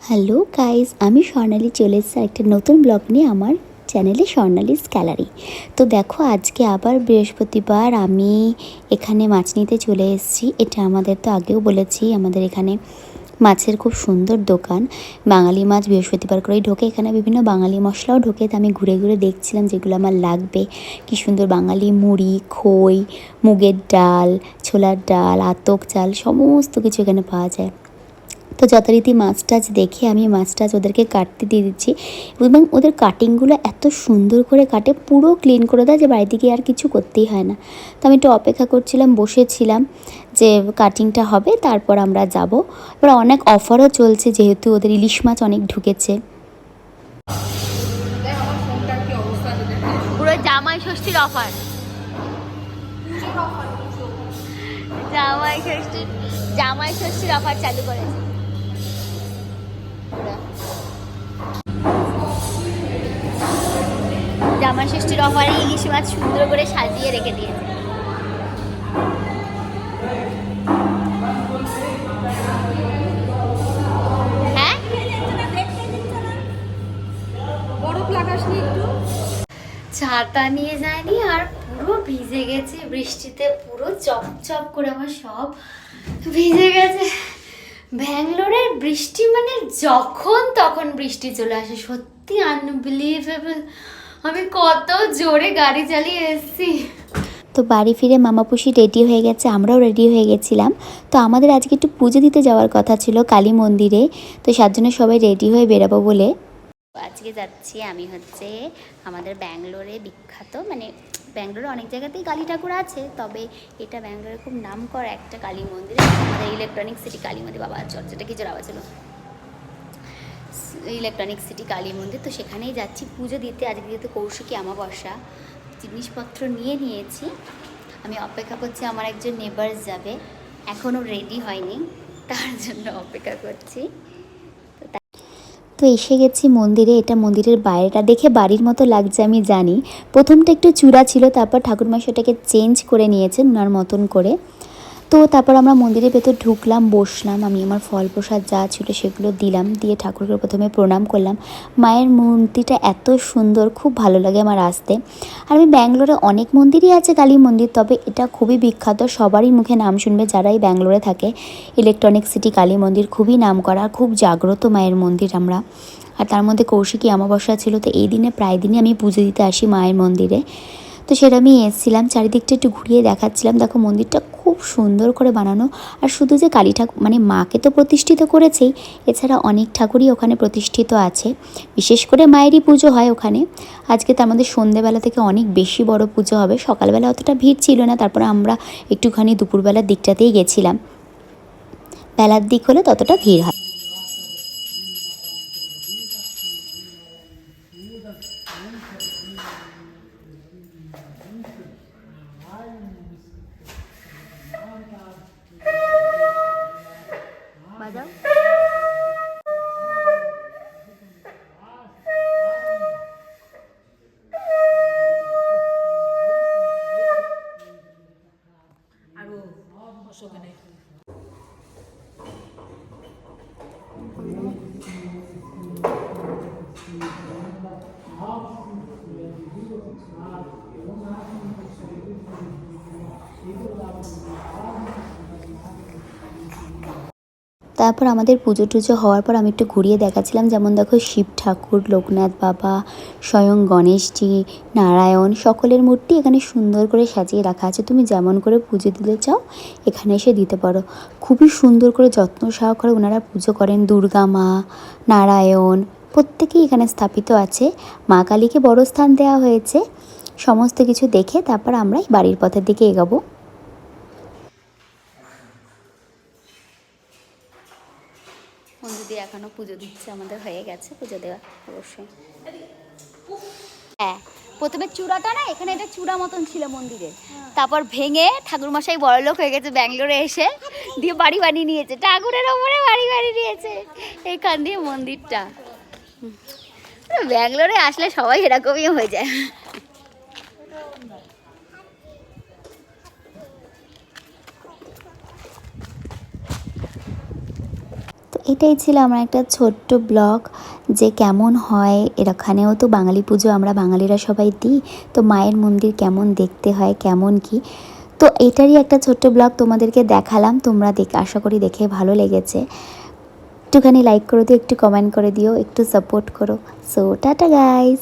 Hello guys, আমি স্বর্ণালী চলে এসেছি একটা নতুন ব্লগ নিয়ে আমার চ্যানেলে স্বর্ণালীস গ্যালারি। তো দেখো, আজকে আবার বৃহস্পতিবার আমি এখানে মাছ নিতে চলে এসেছি। এটা আমাদের তো আগেও বলেছি, আমাদের এখানে মাছের খুব সুন্দর দোকান। বাঙালি মাছ বৃহস্পতিবার করেই ঢোকে, এখানে বিভিন্ন বাঙালি মশলাও ঢোকে। তো আমি ঘুরে ঘুরে দেখছিলাম যেগুলো আমার লাগবে। কি সুন্দর বাঙালি মুড়ি, খই, মুগের ডাল, ছোলার ডাল, আতপ চাল, সমস্ত কিছু এখানে পাওয়া যায়। তো যথারীতি মাছ টাছ দেখে আমি মাছ টাছ ওদেরকে কাটতে দিয়ে দিচ্ছি, এবং ওদের কাটিংগুলো এত সুন্দর করে কাটে, পুরো ক্লিন করে দেয় যে বাড়িতে গিয়ে আর কিছু করতেই হয় না। তো আমি একটু অপেক্ষা করছিলাম, বসেছিলাম যে কাটিংটা হবে তারপর আমরা যাব। এবার অনেক অফারও চলছে, যেহেতু ওদের ইলিশ মাছ অনেক ঢুকেছে। পুরো জামাই ষষ্ঠীর অফার, জামাই ষষ্ঠীর অফার চালু করেছে। জামাই ষষ্ঠীর অফারে ইলিশ মাছ সুন্দর করে সাজিয়ে রেখে দিয়েছে। হ্যাঁ, বরফ লাগাসনি একটু? ছাতা নিয়ে যায়নি আর পুরো ভিজে গেছে বৃষ্টিতে, পুরো চপচপ করে আমার সব ভিজে গেছে। ব্যাঙ্গালোরের বৃষ্টি মানে যখন তখন বৃষ্টি চলে আসে, সত্যি আনবিলিভেবল। আমি কত জোরে গাড়ি চালিয়ে এসেছি। তো বাড়ি ফিরে মামাপুষি রেডি হয়ে গেছে, আমরাও রেডি হয়ে গেছিলাম। তো আমাদের আজকে একটু পুজো দিতে যাওয়ার কথা ছিল কালী মন্দিরে, তো তার জন্য সবাই রেডি হয়ে বেরাবো বলে। আজকে যাচ্ছি আমি হচ্ছে আমাদের ব্যাঙ্গালোরে বিখ্যাত, মানে ব্যাঙ্গালোরে অনেক জায়গাতেই কালী ঠাকুর আছে, তবে এটা ব্যাঙ্গালোরে খুব নাম করা একটা কালী মন্দির, আমাদের ইলেকট্রনিক সিটি কালী মন্দির। বাবা চর্চাটা কিছু আওয়াজ ছিল, ইলেকট্রনিক সিটি কালী মন্দির। তো সেখানেই যাচ্ছি পুজো দিতে। আজকে যেহেতু কৌশিকী অমাবস্যা, জিনিসপত্র নিয়ে নিয়েছি। আমি অপেক্ষা করছি, আমার একজন নেবার্স যাবে, এখনও রেডি হয়নি, তার জন্য অপেক্ষা করছি। তো এসে গেছি মন্দিরে। এটা মন্দিরের বাইরেটা দেখে বাড়ির মতো লাগছে আমি জানি। প্রথমটা একটু চূড়া ছিল, তারপর ঠাকুরমা সেটাকে চেঞ্জ করে নিয়েছেন ওনার মতন করে। তো তারপর আমরা মন্দিরের ভেতর ঢুকলাম, বসলাম, আমি আমার ফল প্রসাদ যা ছিল সেগুলো দিলাম, দিয়ে ঠাকুরকে প্রথমে প্রণাম করলাম। মায়ের মূর্তিটা এত সুন্দর, খুব ভালো লাগে আমার আসতে। আর আমি ব্যাঙ্গালোরে অনেক মন্দিরই আছে কালী মন্দির, তবে এটা খুবই বিখ্যাত, সবারই মুখে নাম শুনবে যারাই ব্যাঙ্গালোরে থাকে। ইলেকট্রনিক সিটি কালী মন্দির খুবই নাম করা, খুব জাগ্রত মায়ের মন্দির আমরা। আর তার মধ্যে কৌশিকী অমাবস্যা ছিল, তো এই দিনে প্রায় দিনই আমি পুজো দিতে আসি মায়ের মন্দিরে। তো সেটা আমি এসেছিলাম, চারিদিকটা একটু ঘুরিয়ে দেখাচ্ছিলাম। দেখো মন্দিরটা খুব সুন্দর করে বানানো। আর শুধু যে কালী ঠাকুর, মানে মাকে তো প্রতিষ্ঠিত করেছেই, এছাড়া অনেক ঠাকুরই ওখানে প্রতিষ্ঠিত আছে। বিশেষ করে মায়েরই পুজো হয় ওখানে। আজকে তার মধ্যে সন্ধ্যেবেলা থেকে অনেক বেশি বড় পুজো হবে। সকালবেলা অতটা ভিড় ছিল না, তারপরে আমরা একটুখানি দুপুরবেলার দিকটাতেই গেছিলাম। বেলার দিক হলে ততটা ভিড় হয়। বাজাও। আরো অশোকে নেই। তারপর আমাদের পুজো টুজো হওয়ার পর আমি একটু ঘুরিয়ে দেখাচ্ছিলাম, যেমন দেখো শিব ঠাকুর, লোকনাথ বাবা, স্বয়ং গণেশজি, নারায়ণ, সকলের মূর্তি এখানে সুন্দর করে সাজিয়ে রাখা আছে। তুমি যেমন করে পুজো দিতে চাও এখানে এসে দিতে পারো। খুবই সুন্দর করে যত্ন সহকারে ওনারা পুজো করেন। দুর্গা মা, নারায়ণ প্রত্যেকেই এখানে স্থাপিত আছে। মা কালীকে বড় স্থান দেওয়া হয়েছে। সমস্ত কিছু দেখে তারপর আমরা বাড়ির পথের দিকে এগোবো। বন্ধুদি এখনো পুজো দিচ্ছে, আমাদের হয়ে গেছে পুজো দেওয়া অবশ্যই। হ্যাঁ, প্রথমে চূড়াটা না, এখানে এটা চূড়া মতন ছিল মন্দিরে, তারপর ভেঙে ঠাকুরমশাই বড়লোক হয়ে গেছে ব্যাঙ্গালোরে এসে, দিয়ে বাড়ি বানিয়ে নিয়েছে, ঠাকুরের ওপরে বাড়ি বানিয়ে নিয়েছে এখান দিয়ে মন্দিরটা। ব্যাঙ্গালোরে আসলে সবাই এরকমই হয়ে যায়। এটাই ছিল আমার একটা ছোট্ট ব্লগ, যে কেমন হয় এখানেও তো বাঙালি পুজো আমরা বাঙালিরা সবাই দিই, তো মায়ের মন্দির কেমন দেখতে হয় কেমন কি, তো এটারই একটা ছোট্ট ব্লগ তোমাদেরকে দেখালাম। তোমরা আশা করি দেখে ভালো লেগেছে। একটুখানি লাইক করে দিও, একটু কমেন্ট করে দিও, একটু সাপোর্ট করো। So tata guys.